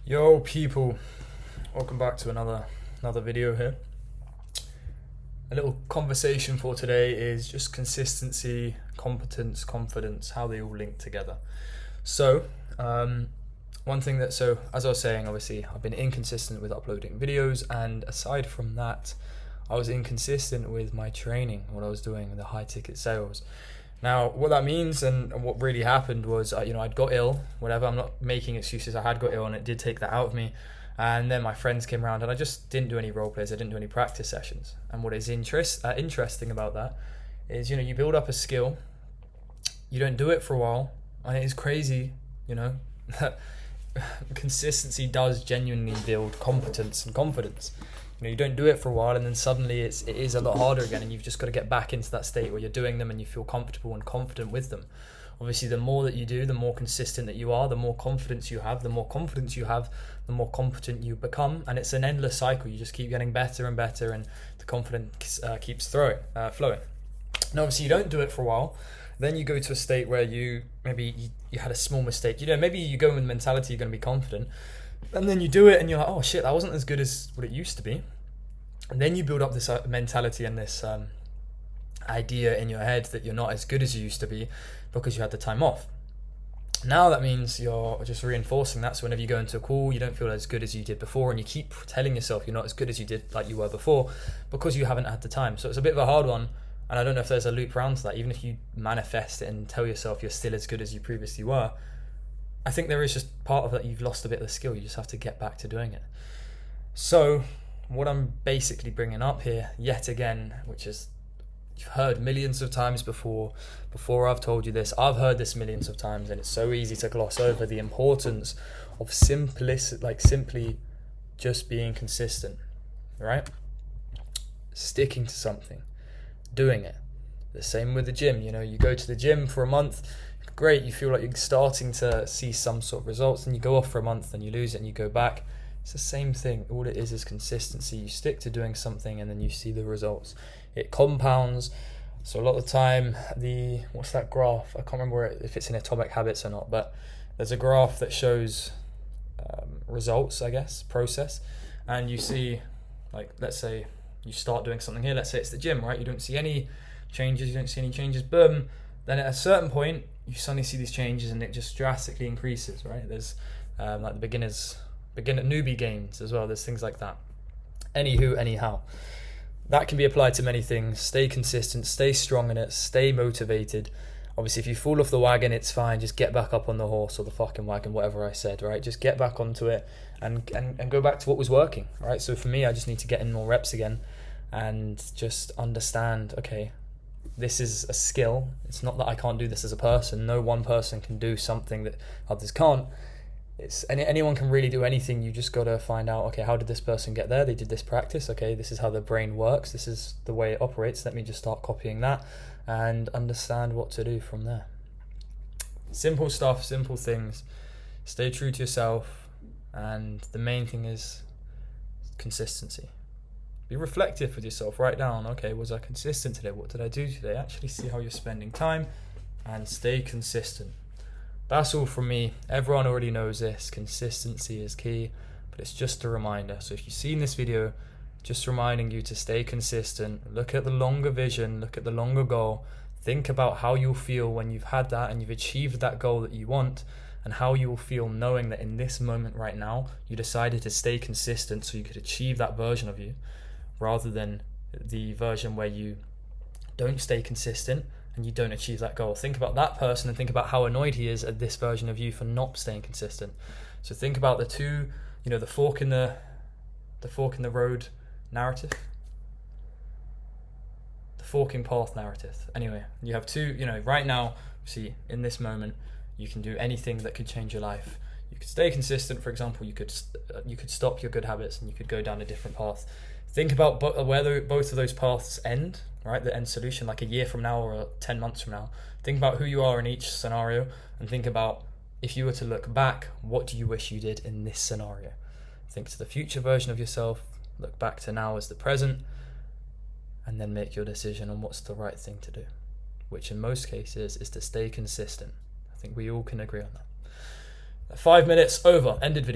Yo people, welcome back to another video here. A little conversation for today is just consistency, competence, confidence, how they all link together. So one thing that, as I was saying, obviously I've been inconsistent with uploading videos, and aside from that, I was inconsistent with my training, what I was doing, the high ticket sales. Now, what that means and what really happened was, I'd got ill, whatever. I'm not making excuses. I had got ill, and it did take that out of me. And then my friends came around, and I just didn't do any role plays. I didn't do any practice sessions. And what is interesting about that is, you build up a skill, you don't do it for a while, and it is crazy, that consistency does genuinely build competence and confidence. You don't do it for a while, and then suddenly it is a lot harder again, and you've just got to get back into that state where you're doing them and you feel comfortable and confident with them. Obviously, the more that you do, the more consistent that you are, the more confidence you have. The more confidence you have, the more competent you become, and it's an endless cycle. You just keep getting better and better, and the confidence keeps flowing. Now, obviously, you don't do it for a while. Then you go to a state where you had a small mistake. Maybe you go in with the mentality you're going to be confident, and then you do it and you're like, oh shit, that wasn't as good as what it used to be. And then you build up this mentality and this idea in your head that you're not as good as you used to be because you had the time off. Now that means you're just reinforcing that. So whenever you go into a call, you don't feel as good as you did before, and you keep telling yourself you're not as good as you did like you were before because you haven't had the time. So it's a bit of a hard one, and I don't know if there's a loop around to that. Even if you manifest it and tell yourself you're still as good as you previously were, I think there is just part of that you've lost a bit of the skill. You just have to get back to doing it. So what I'm basically bringing up here yet again, which is you've heard millions of times before I've told you this, I've heard this millions of times, and it's so easy to gloss over the importance of simply just being consistent, right? Sticking to something, doing it. The same with the gym. You go to the gym for a month, great, you feel like you're starting to see some sort of results, and you go off for a month and you lose it and you go back. It's the same thing. All it is consistency. You stick to doing something and then you see the results. It compounds. So a lot of the time, what's that graph? I can't remember if it's in Atomic Habits or not, but there's a graph that shows results, I guess, process. And you see, let's say you start doing something here. Let's say it's the gym, right? You don't see any changes. Boom. Then at a certain point, you suddenly see these changes and it just drastically increases, right? There's the newbie gains as well. There's things like that. Anyhow, that can be applied to many things. Stay consistent, stay strong in it, stay motivated. Obviously, if you fall off the wagon, it's fine. Just get back up on the horse or the fucking wagon, whatever I said, right? Just get back onto it and go back to what was working, right? So for me, I just need to get in more reps again and just understand, okay, this is a skill. It's not that I can't do this as a person. No one person can do something that others can't. Anyone can really do anything. You just got to find out, okay, how did this person get there? They did this practice. Okay, this is how the brain works. This is the way it operates. Let me just start copying that and understand what to do from there. Simple stuff, simple things. Stay true to yourself. And the main thing is consistency. Be reflective with yourself. Write down, okay, was I consistent today? What did I do today? Actually see how you're spending time and stay consistent. That's all from me. Everyone already knows this. Consistency is key, but it's just a reminder. So if you've seen this video, just reminding you to stay consistent. Look at the longer vision. Look at the longer goal. Think about how you'll feel when you've had that and you've achieved that goal that you want, and how you will feel knowing that in this moment right now, you decided to stay consistent so you could achieve that version of you, rather than the version where you don't stay consistent and you don't achieve that goal. Think about that person and think about how annoyed he is at this version of you for not staying consistent. So think about the two, the fork in the road narrative, the forking path narrative. Anyway, you have two, right now, see, in this moment, you can do anything that could change your life. You could stay consistent, for example. You could stop your good habits and you could go down a different path. Think about where both of those paths end, right? The end solution, like a year from now or 10 months from now. Think about who you are in each scenario and think about, if you were to look back, what do you wish you did in this scenario? Think to the future version of yourself, look back to now as the present, and then make your decision on what's the right thing to do, which in most cases is to stay consistent. I think we all can agree on that. 5 minutes over, ended video.